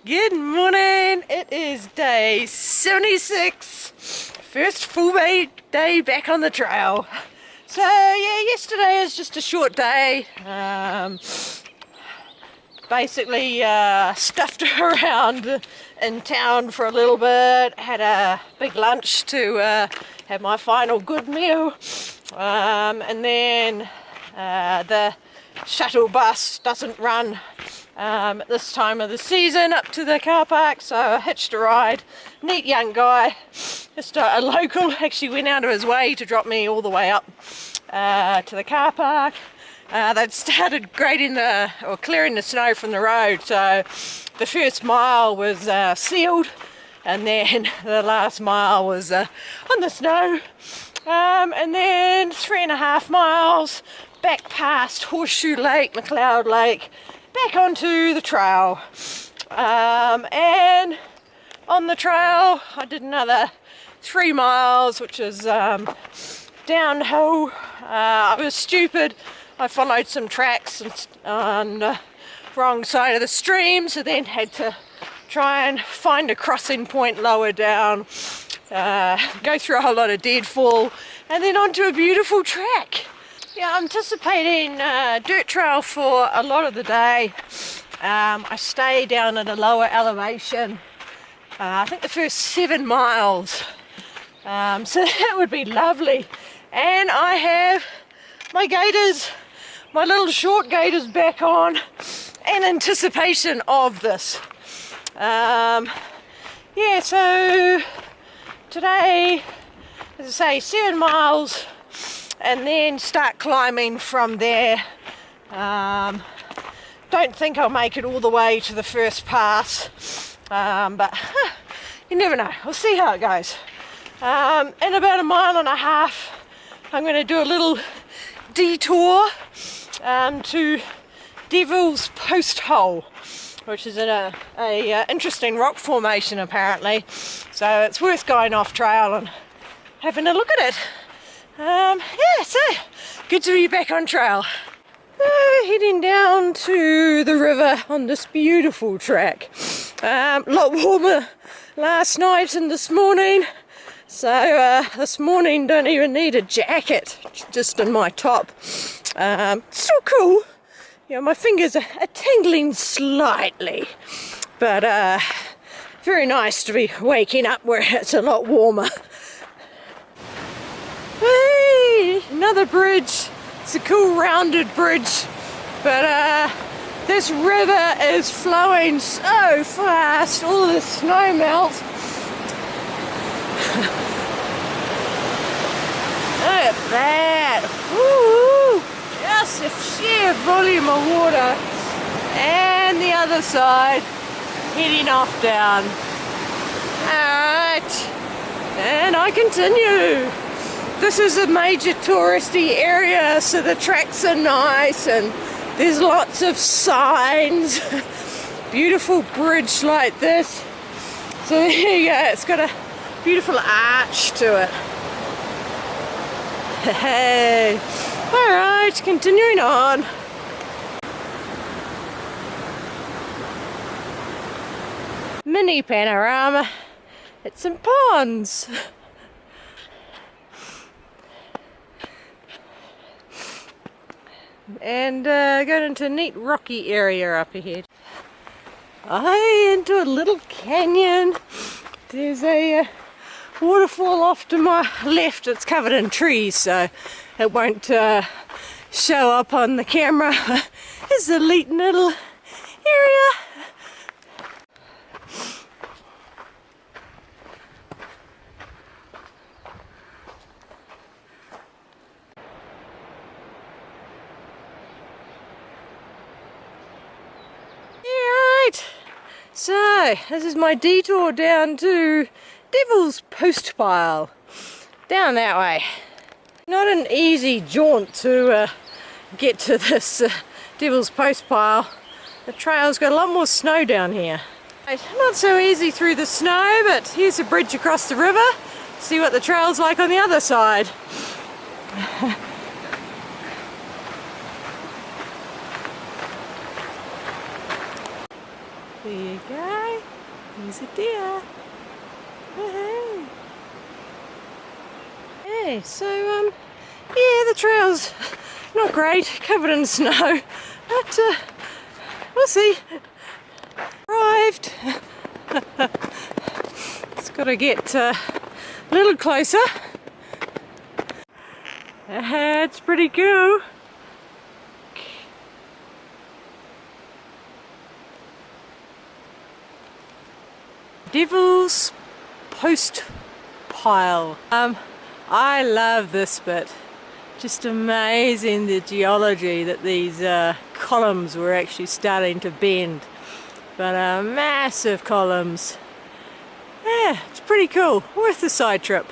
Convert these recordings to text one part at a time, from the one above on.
Good morning, it is day 76, first full day back on the trail. So yeah, yesterday was just a short day, basically stuffed around in town for a little bit, had a big lunch to have my final good meal, and then the shuttle bus doesn't run at this time of the season up to the car park, so I hitched a ride. Neat young guy, just a local, actually went out of his way to drop me all the way up to the car park. They'd started clearing the snow from the road, so the first mile was sealed, and then the last mile was on the snow, and then 3.5 miles back past Horseshoe Lake, McLeod Lake, back onto the trail, and on the trail I did another 3 miles, which is downhill. I was stupid, I followed some tracks on the wrong side of the stream, so then had to try and find a crossing point lower down, go through a whole lot of deadfall, and then onto a beautiful track. Yeah, I'm anticipating dirt trail for a lot of the day. I stay down at a lower elevation, I think the first 7 miles, so that would be lovely. And I have my gaiters, my little short gaiters back on in anticipation of this. Yeah, so today, as I say, 7 miles, and then start climbing from there. Don't think I'll make it all the way to the first pass, but you never know. We'll see how it goes. In about 1.5 miles, I'm going to do a little detour to Devil's Post Hole, which is in a interesting rock formation apparently, so it's worth going off trail and having a look at it. Yeah, so good to be back on trail. Heading down to the river on this beautiful track. A lot warmer last night and this morning, so this morning don't even need a jacket, just in my top. Still cool. Yeah, my fingers are tingling slightly, but very nice to be waking up where it's a lot warmer. Hey, another bridge. It's a cool rounded bridge, but this river is flowing so fast, all the snow melts. Look at that. Woo! Just a sheer volume of water. And the other side, heading off down. Alright, and I continue. This is a major touristy area, so the tracks are nice and there's lots of signs. Beautiful bridge like this. So there you go, it's got a beautiful arch to it. Hey, alright, continuing on. Mini panorama at some ponds. And going into a neat rocky area up ahead. Into a little canyon. There's a waterfall off to my left. It's covered in trees, so it won't show up on the camera. It's a neat little area. So, this is my detour down to Devil's Post Pile, down that way. Not an easy jaunt to get to this Devil's Post Pile. The trail's got a lot more snow down here. Not so easy through the snow, but here's a bridge across the river. See what the trail's like on the other side. There you go. Here's a deer. Woohoo! Hey, so yeah, the trail's not great, covered in snow, but we'll see. Arrived. It's got to get a little closer. It's pretty cool. Devil's Post Pile. I love this bit. Just amazing the geology that these columns were actually starting to bend. But massive columns. Yeah, it's pretty cool. Worth the side trip.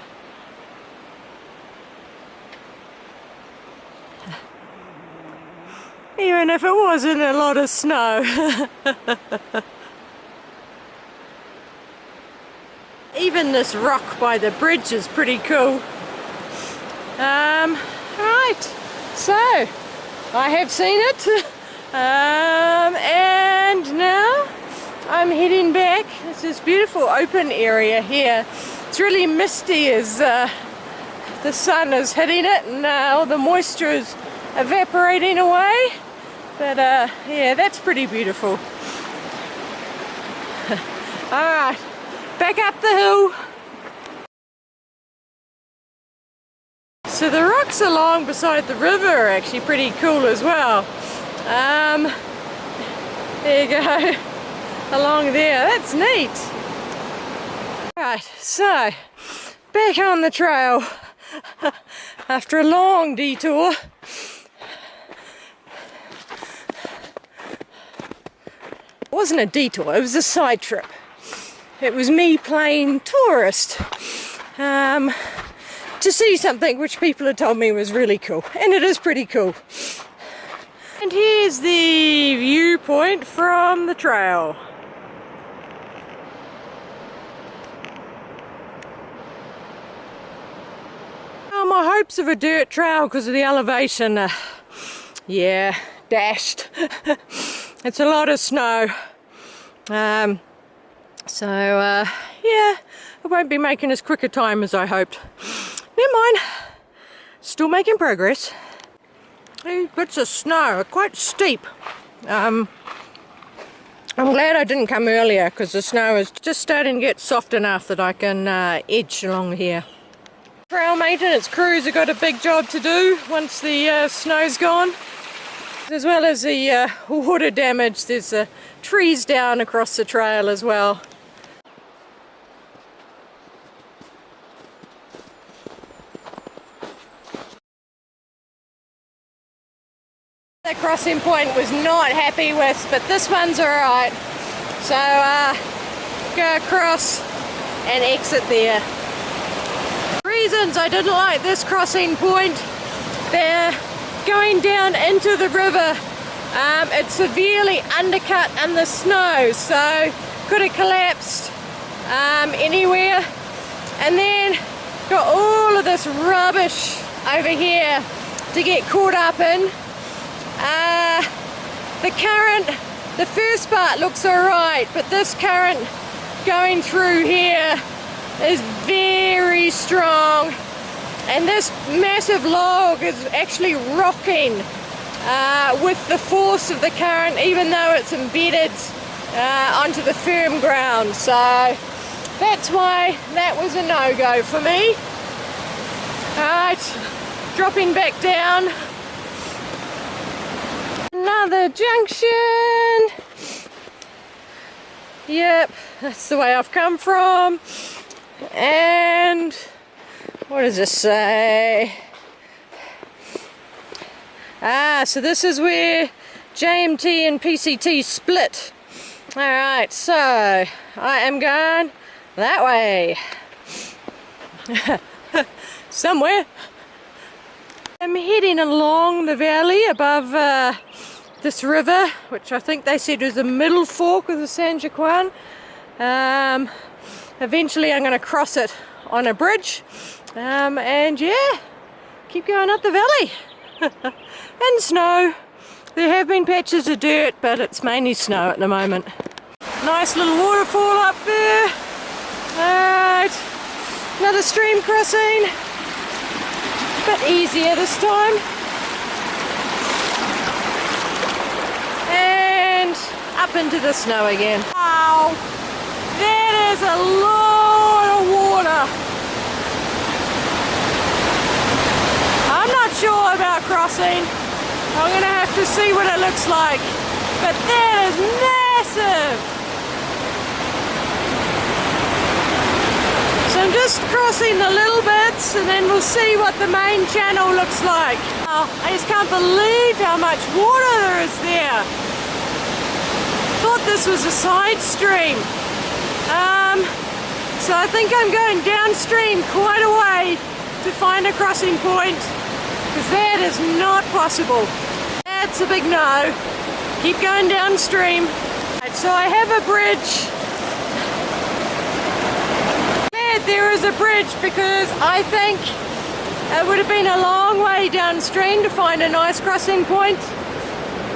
Even if it wasn't a lot of snow. Even this rock by the bridge is pretty cool. Right, so I have seen it, and now I'm heading back. It's this beautiful open area here. It's really misty as the sun is hitting it, and all the moisture is evaporating away. But yeah, that's pretty beautiful. Alright, back up the hill. So the rocks along beside the river are actually pretty cool as well. There you go, along there, that's neat. Right, so back on the trail after a long detour. It wasn't a detour, it was a side trip. It was me playing tourist. To see something which people had told me was really cool, and it is pretty cool. And here's the viewpoint from the trail. Oh, my hopes of a dirt trail because of the elevation are, yeah, dashed. It's a lot of snow. So yeah, I won't be making as quick a time as I hoped. Never mind, still making progress. These bits of snow are quite steep. I'm glad I didn't come earlier because the snow is just starting to get soft enough that I can edge along here. Trail maintenance crews have got a big job to do once the snow's gone. As well as the water damage, there's trees down across the trail as well. The crossing point was not happy with, but this one's alright. So go across and exit there. Reasons I didn't like this crossing point, they're going down into the river. It's severely undercut in the snow, so could have collapsed anywhere. And then got all of this rubbish over here to get caught up in. The current, the first part looks alright, but this current going through here is very strong, and this massive log is actually rocking with the force of the current, even though it's embedded onto the firm ground. So that's why that was a no-go for me. Alright, dropping back down. Another junction. Yep, that's the way I've come from. And what does this say? So this is where JMT and PCT split. Alright, so I am going that way. Somewhere. I'm heading along the valley above this river, which I think they said was the middle fork of the San Joaquin. Eventually I'm going to cross it on a bridge, and yeah, keep going up the valley. And snow. There have been patches of dirt, but it's mainly snow at the moment. Nice little waterfall up there. Alright, another stream crossing. Bit easier this time. And up into the snow again. Wow, that is a lot of water. I'm not sure about crossing. I'm going to have to see what it looks like. But that is massive. So I'm just crossing the little bits and then we'll see what the main channel looks like. Oh, I just can't believe how much water there is there. Thought this was a side stream. So I think I'm going downstream quite a way to find a crossing point, because that is not possible. That's a big no. Keep going downstream. Right, so I have a bridge. Glad there is a bridge, because I think it would have been a long way downstream to find a nice crossing point.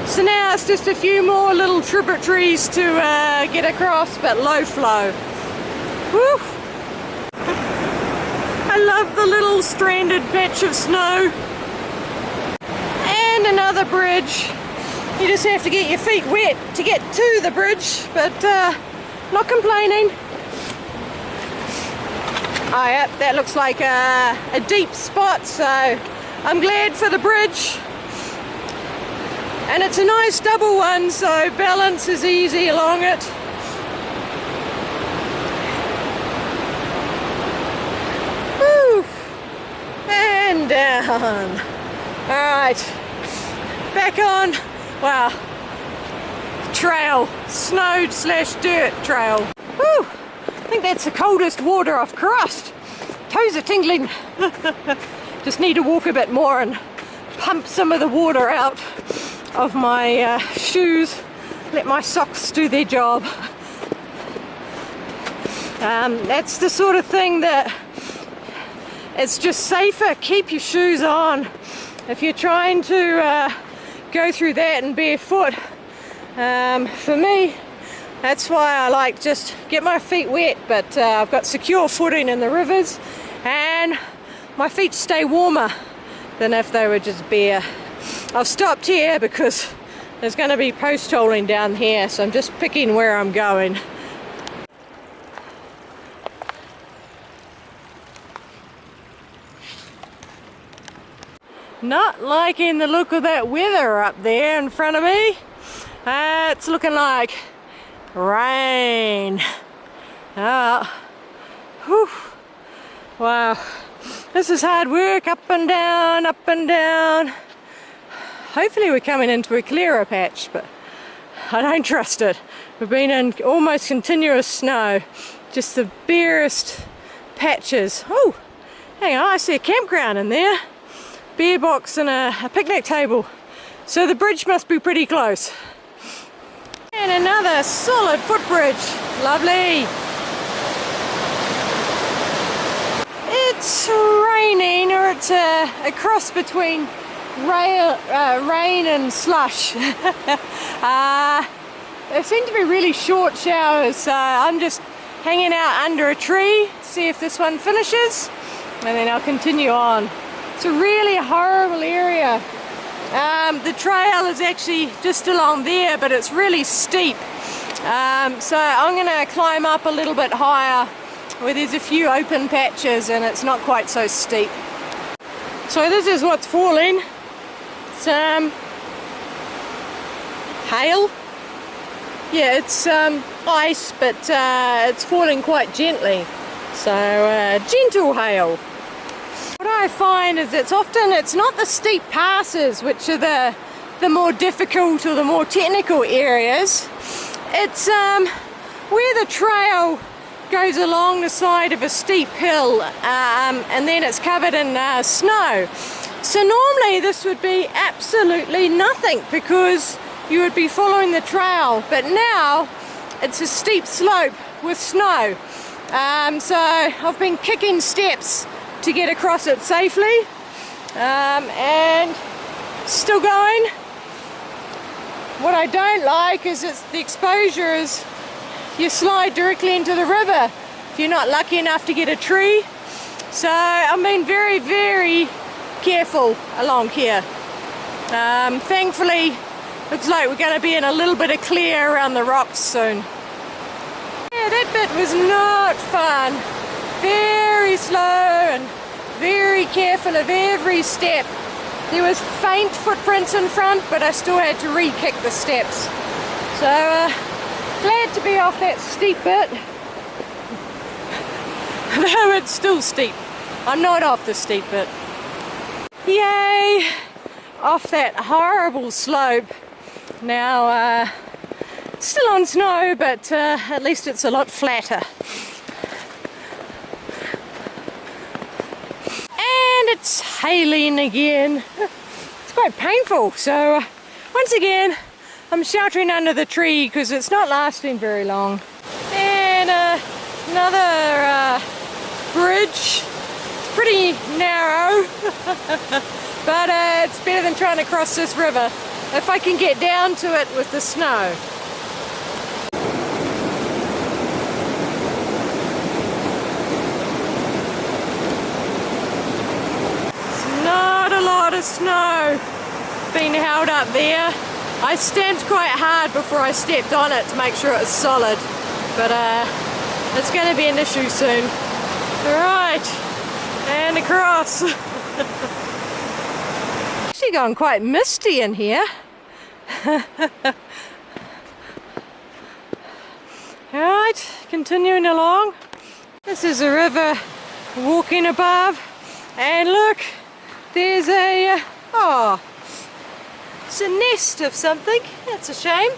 So now it's just a few more little tributaries to get across, but low flow. Woo! I love the little stranded patch of snow. And another bridge. You just have to get your feet wet to get to the bridge, but not complaining. Oh yeah, that looks like a deep spot, so I'm glad for the bridge. And it's a nice double one, so balance is easy along it. Woo! And down. Alright, back on. Wow. Trail, snowed / dirt trail. Woo! I think that's the coldest water I've crossed. Toes are tingling. Just need to walk a bit more and pump some of the water out of my shoes. Let my socks do their job. That's the sort of thing that it's just safer. Keep your shoes on. If you're trying to go through that and barefoot, for me, that's why I like just get my feet wet, but I've got secure footing in the rivers and my feet stay warmer than if they were just bare. I've stopped here because there's going to be post holing down here, so I'm just picking where I'm going. Not liking the look of that weather up there in front of me. It's looking like rain. Oh, whew. Wow, this is hard work, up and down, up and down. Hopefully we're coming into a clearer patch, but I don't trust it. We've been in almost continuous snow, just the barest patches. Oh, hang on, I see a campground in there. Beer box and a picnic table. So the bridge must be pretty close. And another solid footbridge. Lovely. It's raining, or it's a cross between rain and slush. There seem to be really short showers, so I'm just hanging out under a tree, see if this one finishes, and then I'll continue on. It's a really horrible area. The trail is actually just along there, but it's really steep. So I'm going to climb up a little bit higher where there's a few open patches and it's not quite so steep. So this is what's falling. It's hail. Yeah, it's ice, but it's falling quite gently. So gentle hail. What I find is it's not the steep passes which are the more difficult or the more technical areas. It's where the trail goes along the side of a steep hill and then it's covered in snow. So normally this would be absolutely nothing because you would be following the trail, but now it's a steep slope with snow. So I've been kicking steps to get across it safely, and still going. What I don't like is the exposure is you slide directly into the river if you're not lucky enough to get a tree. So I'm being very, very careful along here. Thankfully, looks like we're going to be in a little bit of clear around the rocks soon. Yeah, that bit was not fun. Very slow and very careful of every step. There was faint footprints in front, but I still had to re-kick the steps. So glad to be off that steep bit. Though it's still steep. I'm not off the steep bit. Yay! Off that horrible slope. Now still on snow, but at least it's a lot flatter. And it's hailing again. It's quite painful, so once again I'm sheltering under the tree because it's not lasting very long. And another bridge. It's pretty narrow, but it's better than trying to cross this river if I can get down to it with the snow. Of snow being held up there. I stamped quite hard before I stepped on it to make sure it was solid, but it's going to be an issue soon. Alright, and across. Actually gone quite misty in here. Alright, continuing along. This is a river walking above, and look, there's a, oh, it's a nest of something. That's a shame.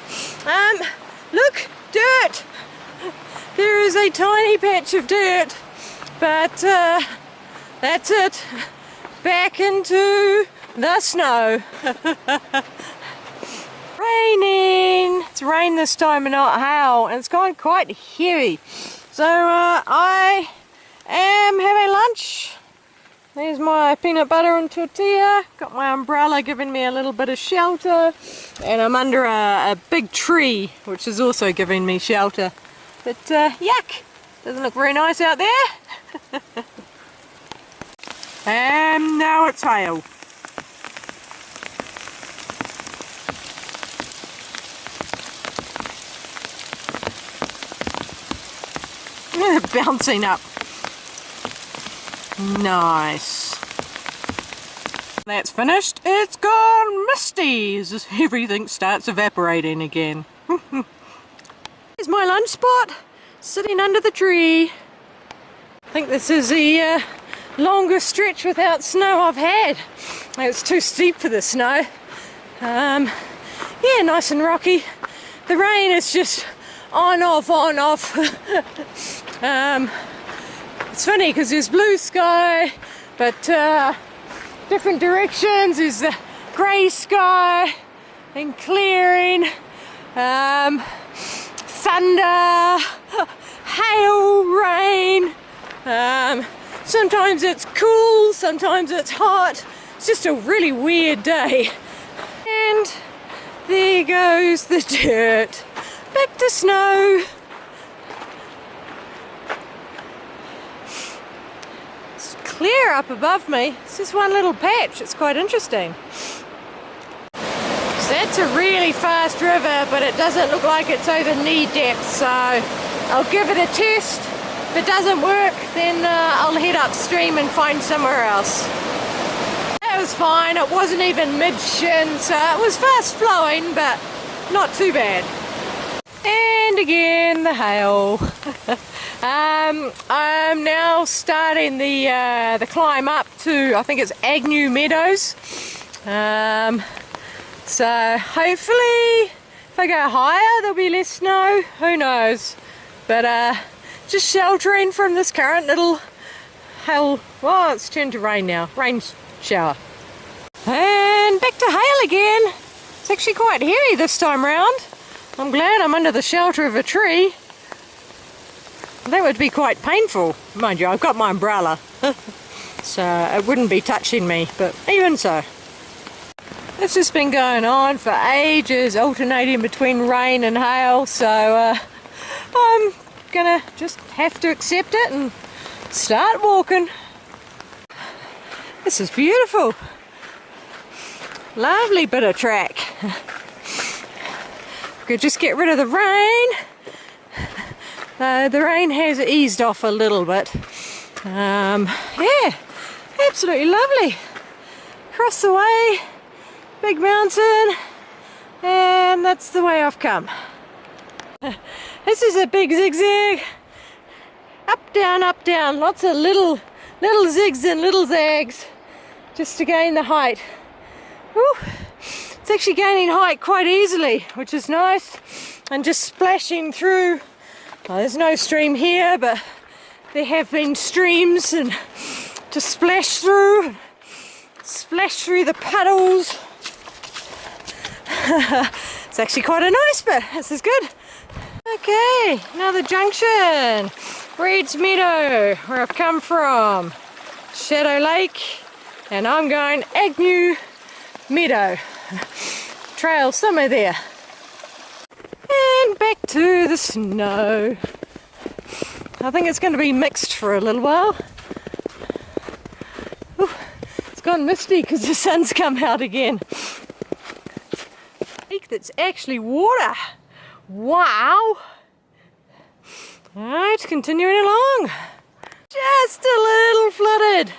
Look, dirt. There is a tiny patch of dirt, but that's it. Back into the snow. Raining. It's rain this time and not hail, and it's gone quite heavy. So I am having lunch. There's my peanut butter and tortilla. Got my umbrella giving me a little bit of shelter, and I'm under a big tree which is also giving me shelter. But yuck, doesn't look very nice out there. And now it's hail. Bouncing up. Nice. That's finished. It's gone misty as everything starts evaporating again. Here's my lunch spot, sitting under the tree. I think this is the longest stretch without snow I've had. It's too steep for the snow. Yeah, nice and rocky. The rain is just on, off, on, off. It's funny because there's blue sky, but different directions. There's the grey sky and clearing, thunder, hail, rain. Sometimes it's cool, sometimes it's hot. It's just a really weird day. And there goes the dirt. Back to snow. It's clear up above me. It's just one little patch. It's quite interesting. So that's a really fast river, but it doesn't look like it's over knee depth, so I'll give it a test. If it doesn't work, then I'll head upstream and find somewhere else. That was fine. It wasn't even mid-shin, so it was fast flowing, but not too bad. And again, the hail. I'm now starting the climb up to, I think it's Agnew Meadows. So hopefully, if I go higher, there'll be less snow. Who knows? But just sheltering from this current little hail. Well, it's turned to rain now. Rain shower. And back to hail again. It's actually quite hairy this time round. I'm glad I'm under the shelter of a tree. That would be quite painful. Mind you, I've got my umbrella. So it wouldn't be touching me, but even so. This has been going on for ages, alternating between rain and hail, so I'm gonna just have to accept it and start walking. This is beautiful. Lovely bit of track. Could just get rid of the rain. The rain has eased off a little bit. Yeah, absolutely lovely. Across the way, big mountain, and that's the way I've come. This is a big zigzag. Up, down, lots of little zigs and little zags just to gain the height. Whew. It's actually gaining height quite easily, which is nice, and just splashing through. Well, there's no stream here, but there have been streams, and to splash through the puddles. It's actually quite a nice bit. This is good. Okay, another junction. Reed's Meadow, where I've come from. Shadow Lake, and I'm going Agnew Meadow. Trail somewhere there. And back to the snow. I think it's going to be mixed for a little while. Ooh, it's gone misty because the sun's come out again. Lake that's actually water. Wow. Alright, continuing along. Just a little flooded.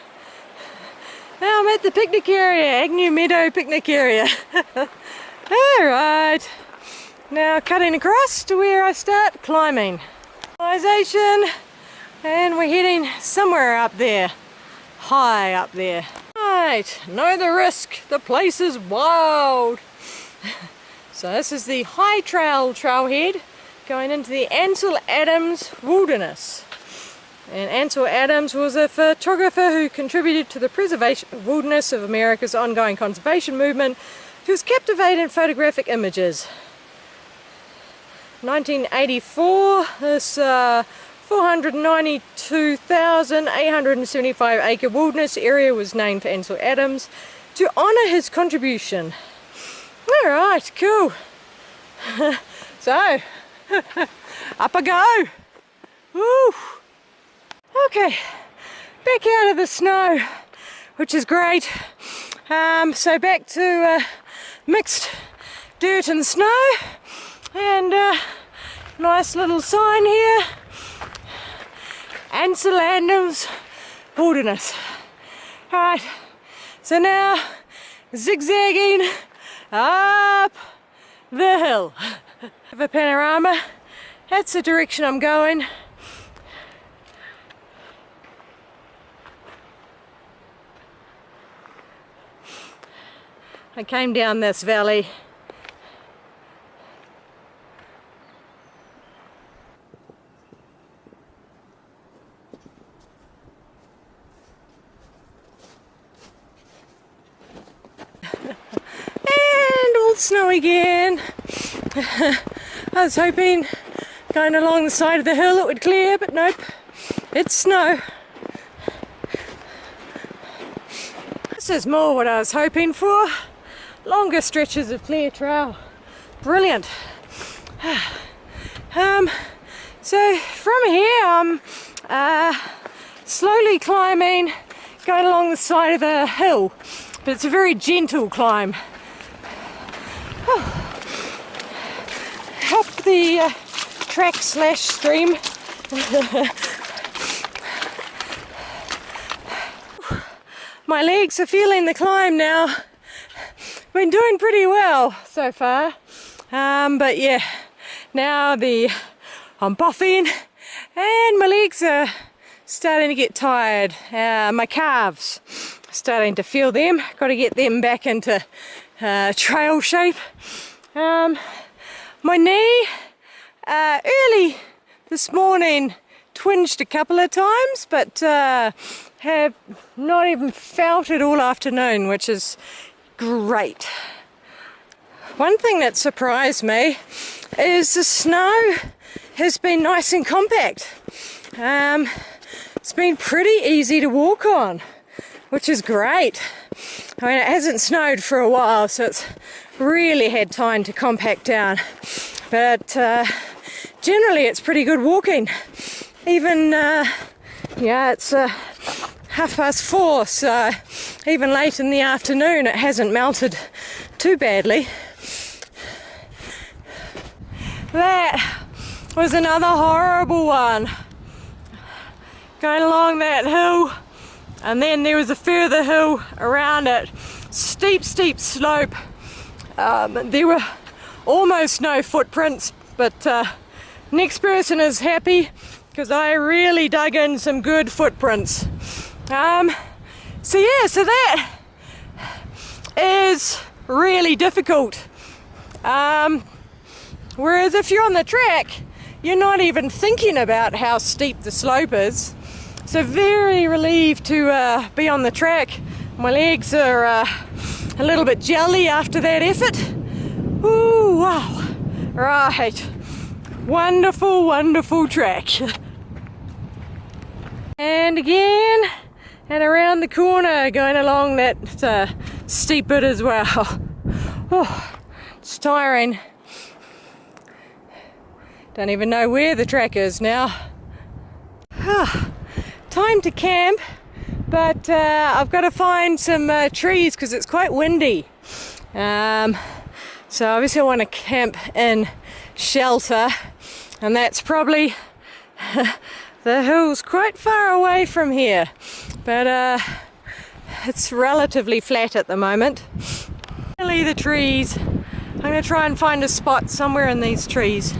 Now I'm at the picnic area, Agnew Meadow picnic area. Alright, now cutting across to where I start climbing. Civilization, and we're heading somewhere up there, high up there. Right, know the risk, the place is wild. So this is the High Trail trailhead going into the Ansel Adams Wilderness. And Ansel Adams was a photographer who contributed to the preservation of wilderness of America's ongoing conservation movement. He was captivating photographic images. 1984, this 492,875 acre wilderness area was named for Ansel Adams to honour his contribution. Alright, cool. So, up I go. Woo. Okay, back out of the snow, which is great. So back to mixed dirt and snow, and nice little sign here, Ansel Adams Wilderness. Alright, so now zigzagging up the hill. Have a panorama, that's the direction I'm going. I came down this valley. And all snow again. I was hoping going along the side of the hill it would clear, but nope, it's snow. This is more what I was hoping for. Longer stretches of clear trail. Brilliant. So from here I'm slowly climbing, going along the side of the hill, but it's a very gentle climb. Up the track slash stream. My legs are feeling the climb now. Been doing pretty well so far, but yeah, now I'm buffing and my legs are starting to get tired. My calves, starting to feel them. Got to get them back into trail shape. My knee early this morning twinged a couple of times, but have not even felt it all afternoon, which is great. One thing that surprised me is the snow has been nice and compact. It's been pretty easy to walk on, which is great. I mean, it hasn't snowed for a while, so it's really had time to compact down. But generally it's pretty good walking. Even, yeah, it's 4:30, so even late in the afternoon it hasn't melted too badly. That was another horrible one. Going along that hill, and then there was a further hill around it. Steep slope. There were almost no footprints, but next person is happy because I really dug in some good footprints. So that is really difficult. Whereas if you're on the track, you're not even thinking about how steep the slope is. So very relieved to be on the track. My legs are a little bit jelly after that effort. Ooh, wow. Right. Wonderful, wonderful track. And again, and around the corner, going along that steep bit as well. Oh, it's tiring. Don't even know where the track is now. Time to camp, but I've got to find some trees because it's quite windy. So obviously I want to camp in shelter, and that's probably the hill's quite far away from here, but it's relatively flat at the moment. Finally, the trees. I'm going to try and find a spot somewhere in these trees.